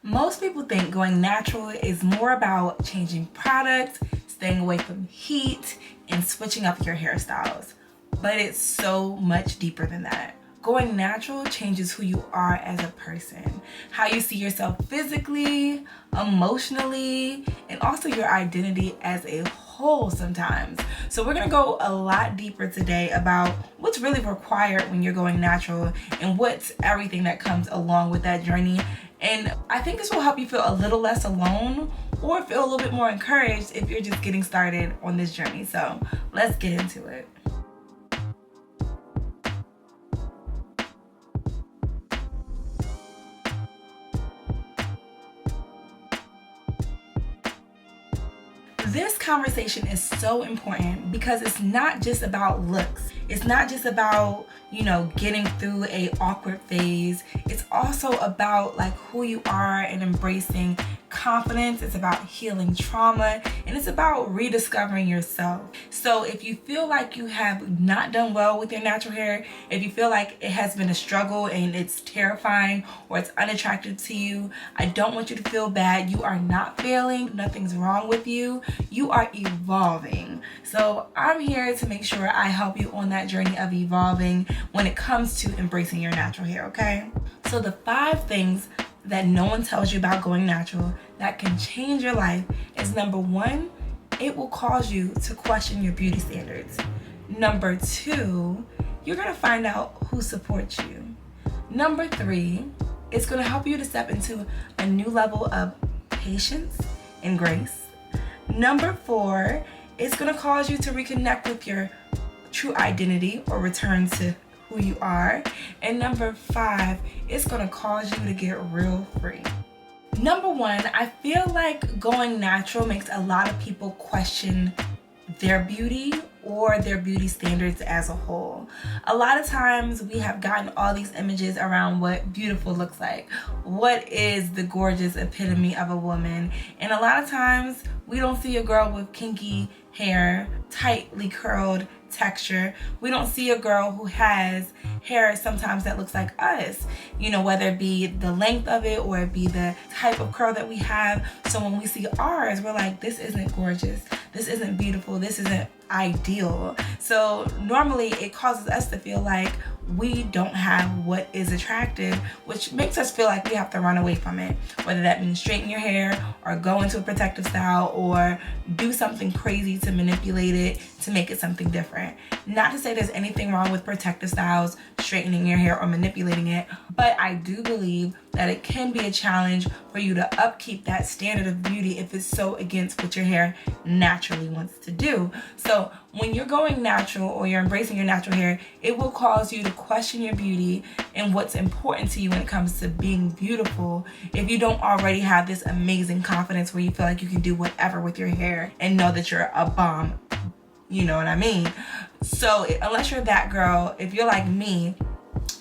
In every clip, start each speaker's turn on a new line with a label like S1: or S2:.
S1: Most people think going natural is more about changing products, staying away from heat, and switching up your hairstyles. But it's so much deeper than that. Going natural changes who you are as a person, how you see yourself physically, emotionally, and also your identity as a whole sometimes. So we're gonna go a lot deeper today about what's really required when you're going natural and what's everything that comes along with that journey. And I think this will help you feel a little less alone or feel a little bit more encouraged if you're just getting started on this journey. So let's get into it. This conversation is so important because it's not just about looks. It's not just about, getting through a awkward phase. It's also about like who you are and embracing confidence. It's about healing trauma, and it's about rediscovering yourself. So if you feel like you have not done well with your natural hair, if you feel like it has been a struggle and it's terrifying or it's unattractive to you, I don't want you to feel bad. You are not failing. Nothing's wrong with you. You are evolving. So I'm here to make sure I help you on that journey of evolving when it comes to embracing your natural hair, okay? So the 5 things that no one tells you about going natural that can change your life is: number 1, it will cause you to question your beauty standards. Number 2, you're gonna find out who supports you. Number 3, it's gonna help you to step into a new level of patience and grace. Number 4, it's gonna cause you to reconnect with your true identity or return to who you are. And number 5, it's gonna cause you to get real free. Number 1, I feel like going natural makes a lot of people question their beauty or their beauty standards as a whole. A lot of times we have gotten all these images around what beautiful looks like. What is the gorgeous epitome of a woman? And a lot of times we don't see a girl with kinky hair, tightly curled texture. We don't see a girl who has hair sometimes that looks like us, whether it be the length of it or it be the type of curl that we have. So when we see ours, we're like, this isn't gorgeous, this isn't beautiful, this isn't ideal. So normally it causes us to feel like we don't have what is attractive, which makes us feel like we have to run away from it, whether that means straighten your hair or go into a protective style or do something crazy to manipulate it to make it something different. Not to say there's anything wrong with protective styles, straightening your hair or manipulating it, but I do believe that it can be a challenge for you to upkeep that standard of beauty if it's so against what your hair naturally wants to do. So when you're going natural or you're embracing your natural hair, it will cause you to question your beauty and what's important to you when it comes to being beautiful if you don't already have this amazing confidence where you feel like you can do whatever with your hair and know that you're a bomb. You know what I mean? So unless you're that girl, if you're like me,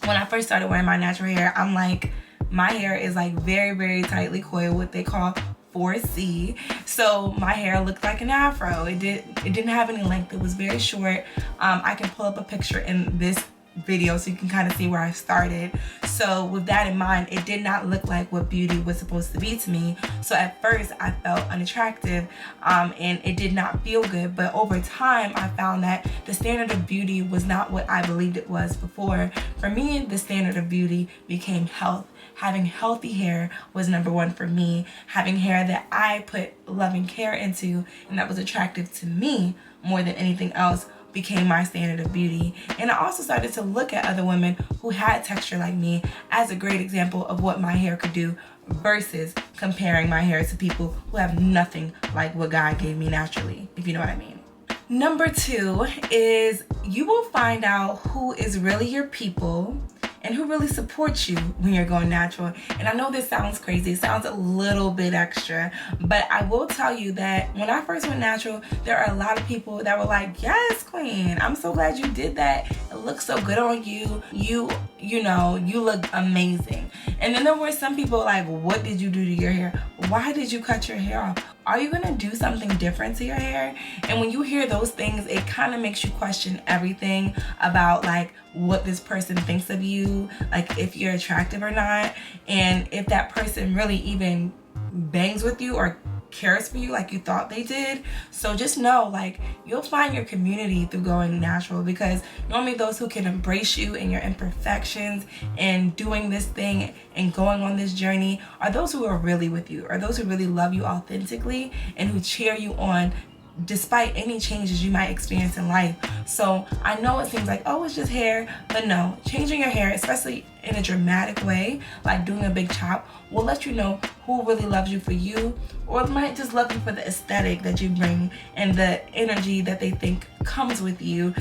S1: when I first started wearing my natural hair, I'm like, my hair is like very, very tightly coiled, what they call 4C. So my hair looked like an afro. It didn't have any length. It was very short. I can pull up a picture in this video so you can kind of see where I started. So with that in mind, it did not look like what beauty was supposed to be to me. So at first I felt unattractive and it did not feel good. But over time, I found that the standard of beauty was not what I believed it was before. For me, the standard of beauty became health. Having healthy hair was number 1 for me. Having hair that I put loving care into and that was attractive to me more than anything else became my standard of beauty. And I also started to look at other women who had texture like me as a great example of what my hair could do versus comparing my hair to people who have nothing like what God gave me naturally, if you know what I mean. Number 2 is you will find out who is really your people and who really supports you when you're going natural. And I know this sounds crazy, it sounds a little bit extra, but I will tell you that when I first went natural, there are a lot of people that were like, yes, queen, I'm so glad you did that. It looks so good on you. You look amazing. And then there were some people like, what did you do to your hair? Why did you cut your hair off? Are you gonna do something different to your hair? And when you hear those things, it kind of makes you question everything about like what this person thinks of you, like if you're attractive or not, and if that person really even bangs with you or cares for you like you thought they did. So just know, like, you'll find your community through going natural, because normally those who can embrace you and your imperfections and doing this thing and going on this journey are those who are really with you, are those who really love you authentically and who cheer you on despite any changes you might experience in life. So I know it seems like, oh, it's just hair, but no, changing your hair, especially in a dramatic way, like doing a big chop, will let you know who really loves you for you, or might just love you for the aesthetic that you bring and the energy that they think comes with you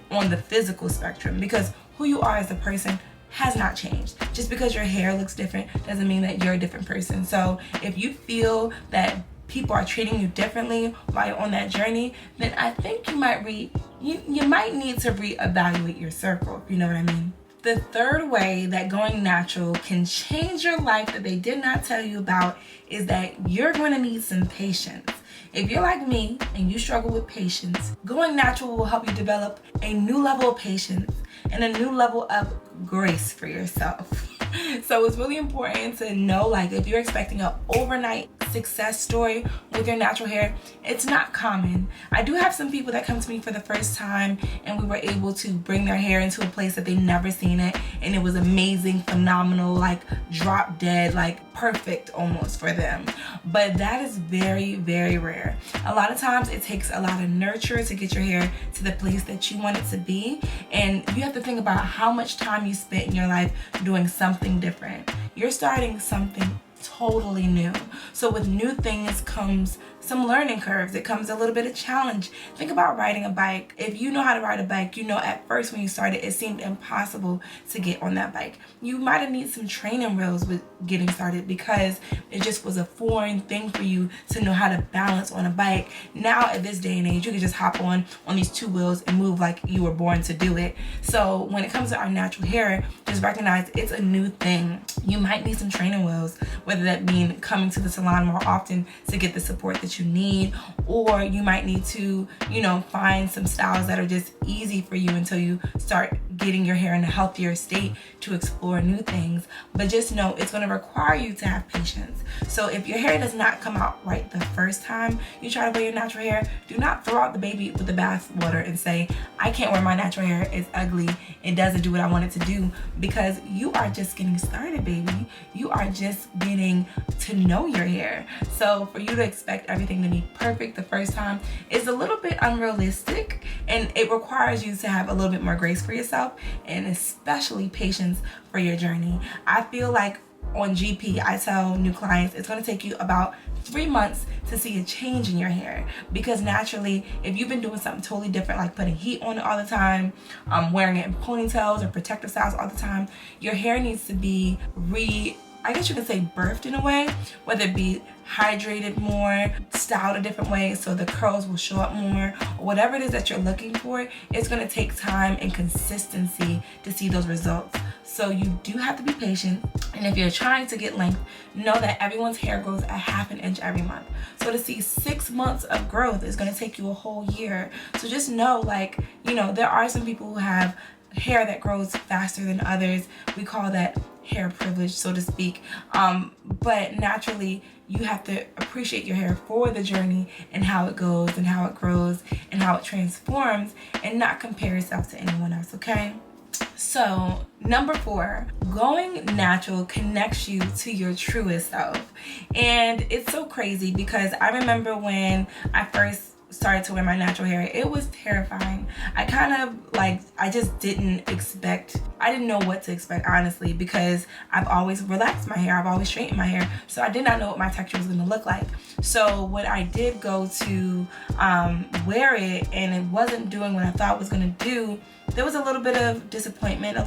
S1: on the physical spectrum, because who you are as a person has not changed. Just because your hair looks different doesn't mean that you're a different person. So if you feel that people are treating you differently while you're on that journey, then I think you might need to reevaluate your circle, if you know what I mean. The third way that going natural can change your life that they did not tell you about is that you're going to need some patience. If you're like me and you struggle with patience, going natural will help you develop a new level of patience and a new level of grace for yourself. So it's really important to know, like, if you're expecting an overnight success story with your natural hair, it's not common. I do have some people that come to me for the first time and we were able to bring their hair into a place that they've never seen it, and it was amazing, phenomenal, like drop dead, like perfect almost for them. But that is very, very rare. A lot of times it takes a lot of nurture to get your hair to the place that you want it to be, and you have to think about how much time you spent in your life doing something different. You're starting something totally new. So with new things comes some learning curves. It comes a little bit of challenge. Think about riding a bike. If you know how to ride a bike, you know at first when you started it seemed impossible to get on that bike. You might have needed some training wheels with getting started because it just was a foreign thing for you to know how to balance on a bike. Now at this day and age, you can just hop on these two wheels and move like you were born to do it. So when it comes to our natural hair, just recognize it's a new thing. You might need some training wheels, whether that mean coming to the salon more often to get the support that you need, or you might need to, find some styles that are just easy for you until you start getting your hair in a healthier state to explore new things. But just know it's going to require you to have patience. So if your hair does not come out right the first time you try to wear your natural hair, do not throw out the baby with the bath water and say, I can't wear my natural hair, it's ugly, it doesn't do what I want it to do, because you are just getting started, baby. You are just getting to know your hair. So for you to expect everything to be perfect the first time is a little bit unrealistic, and it requires you to have a little bit more grace for yourself and especially patience for your journey. I feel like on GP, I tell new clients it's going to take you about 3 months to see a change in your hair, because naturally, if you've been doing something totally different, like putting heat on it all the time, wearing it in ponytails or protective styles all the time, your hair needs to be I guess you can say birthed in a way, whether it be hydrated more, styled a different way so the curls will show up more, or whatever it is that you're looking for. It's going to take time and consistency to see those results. So you do have to be patient, and if you're trying to get length, know that everyone's hair grows a ½ inch every month. So to see 6 months of growth is going to take you a whole year. So just know, there are some people who have hair that grows faster than others. We call that hair privilege, so to speak. But naturally, you have to appreciate your hair for the journey and how it goes and how it grows and how it transforms, and not compare yourself to anyone else, okay? So, number 4, going natural connects you to your truest self. And it's so crazy because I remember when I first started to wear my natural hair, it was terrifying. I just didn't know what to expect, honestly, because I've always relaxed my hair, I've always straightened my hair, so I did not know what my texture was going to look like. So when I did go to wear it and it wasn't doing what I thought it was going to do, there was a little bit of disappointment,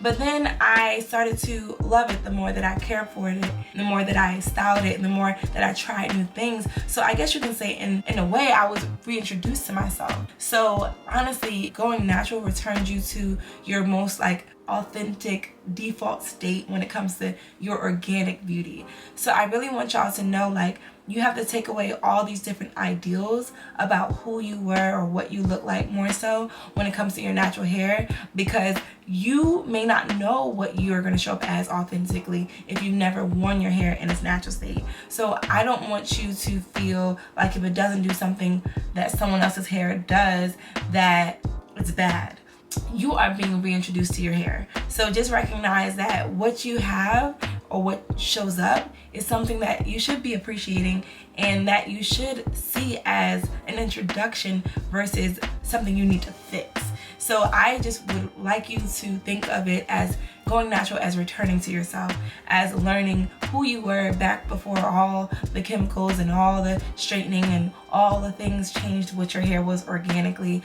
S1: but then I started to love it the more that I cared for it, the more that I styled it, and the more that I tried new things. So I guess you can say in a way I was reintroduced to myself. So honestly, going natural returns you to your most authentic default state when it comes to your organic beauty. So I really want y'all to know, like, you have to take away all these different ideals about who you were or what you look like, more so when it comes to your natural hair, because you may not know what you're going to show up as authentically if you've never worn your hair in its natural state. So I don't want you to feel like if it doesn't do something that someone else's hair does, that it's bad. You are being reintroduced to your hair. So just recognize that what you have or what shows up is something that you should be appreciating and that you should see as an introduction versus something you need to fix. So I just would like you to think of it as going natural, as returning to yourself, as learning who you were back before all the chemicals and all the straightening and all the things changed what your hair was organically.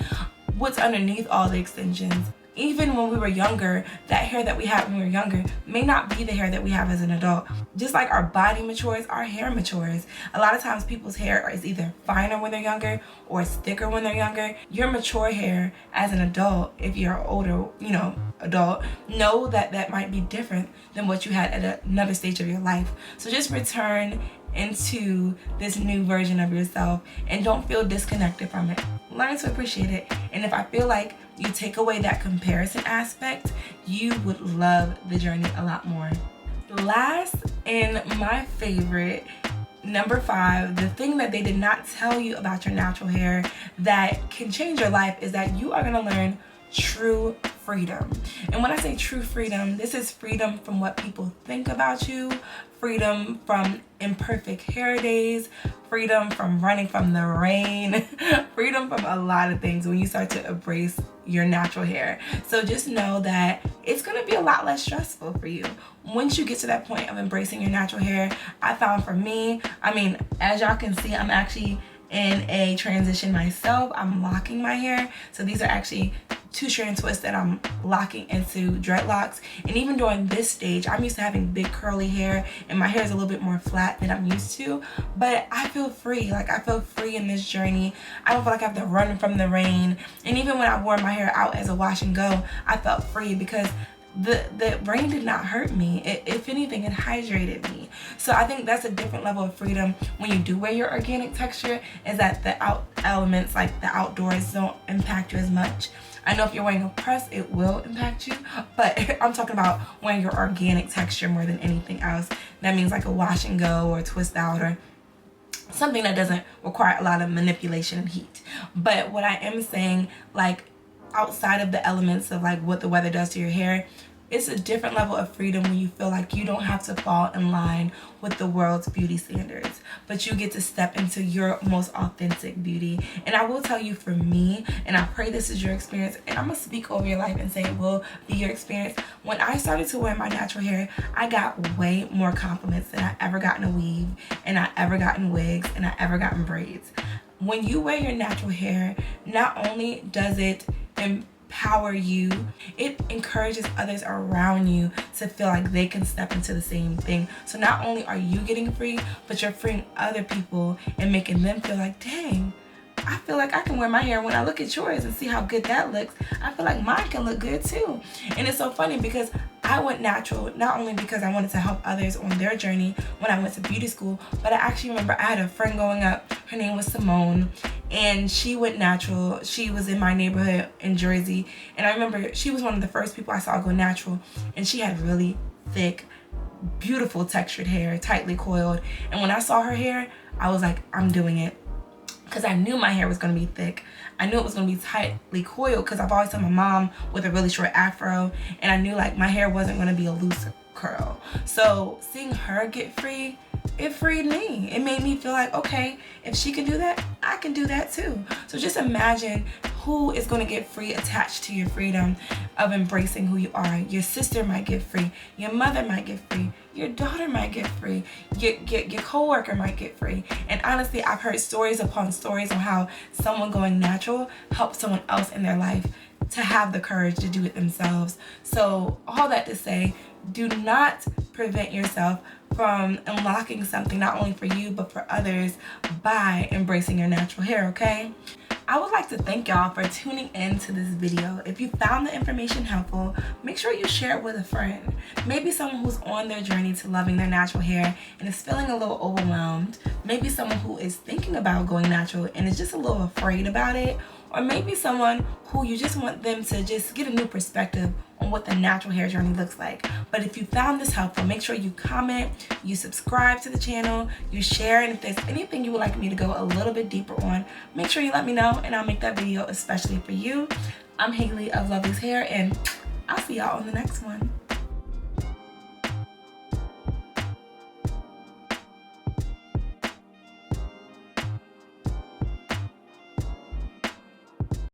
S1: What's underneath all the extensions. Even when we were younger, that hair that we had when we were younger may not be the hair that we have as an adult. Just like our body matures, our hair matures. A lot of times people's hair is either finer when they're younger or it's thicker when they're younger. Your mature hair as an adult, if you're an older, adult, know that that might be different than what you had at another stage of your life. So just return into this new version of yourself and don't feel disconnected from it. Learn to appreciate it. And if I feel like you take away that comparison aspect, you would love the journey a lot more. Last and my favorite, number 5, the thing that they did not tell you about your natural hair that can change your life is that you are going to learn true freedom. And when I say true freedom, this is freedom from what people think about you, freedom from imperfect hair days, freedom from running from the rain, freedom from a lot of things when you start to embrace your natural hair. So just know that it's going to be a lot less stressful for you once you get to that point of embracing your natural hair. I found for me, as y'all can see, I'm actually in a transition myself. I'm locking my hair. So these are actually 2-strand twists that I'm locking into dreadlocks. And even during this stage, I'm used to having big curly hair and my hair is a little bit more flat than I'm used to, but I feel free. Like, I feel free in this journey. I don't feel like I have to run from the rain. And even when I wore my hair out as a wash and go, I felt free because the rain did not hurt me. If anything, it hydrated me. So I think that's a different level of freedom when you do wear your organic texture, is that the elements like the outdoors don't impact you as much. I know if you're wearing a press, it will impact you, but I'm talking about wearing your organic texture more than anything else. That means like a wash and go or a twist out or something that doesn't require a lot of manipulation and heat. But what I am saying, like, outside of the elements of like what the weather does to your hair, it's a different level of freedom when you feel like you don't have to fall in line with the world's beauty standards, but you get to step into your most authentic beauty. And I will tell you, for me, and I pray this is your experience, and I'm gonna speak over your life and say it will be your experience. When I started to wear my natural hair, I got way more compliments than I ever got in a weave, and I ever got in wigs, and I ever got in braids. When you wear your natural hair, not only does it empower you, it encourages others around you to feel like they can step into the same thing. So not only are you getting free, but you're freeing other people and making them feel like, dang, I feel like I can wear my hair. When I look at yours and see how good that looks, I feel like mine can look good too. And it's so funny because I went natural, not only because I wanted to help others on their journey when I went to beauty school, but I actually remember I had a friend growing up, her name was Simone, and she went natural. She was in my neighborhood in Jersey, and I remember she was one of the first people I saw go natural, and she had really thick, beautiful textured hair, tightly coiled. And when I saw her hair, I was like, I'm doing it. Because I knew my hair was going to be thick. I knew it was going to be tightly coiled because I've always had my mom with a really short afro, and I knew like my hair wasn't going to be a loose curl. So seeing her get free, it freed me. It made me feel like, okay, if she can do that, I can do that too. So just imagine who is going to get free attached to your freedom of embracing who you are. Your sister might get free. Your mother might get free. Your daughter might get free. Your coworker might get free. And honestly, I've heard stories upon stories on how someone going natural helps someone else in their life to have the courage to do it themselves. So all that to say, do not prevent yourself from unlocking something not only for you but for others by embracing your natural hair, okay? I would like to thank y'all for tuning in to this video. If you found the information helpful, make sure you share it with a friend. Maybe someone who's on their journey to loving their natural hair and is feeling a little overwhelmed. Maybe someone who is thinking about going natural and is just a little afraid about it. Or maybe someone who you just want them to just get a new perspective on what the natural hair journey looks like. But if you found this helpful, make sure you comment, you subscribe to the channel, you share, and if there's anything you would like me to go a little bit deeper on, make sure you let me know and I'll make that video especially for you. I'm Haley of LoveLeys Hair, and I'll see y'all on the next one.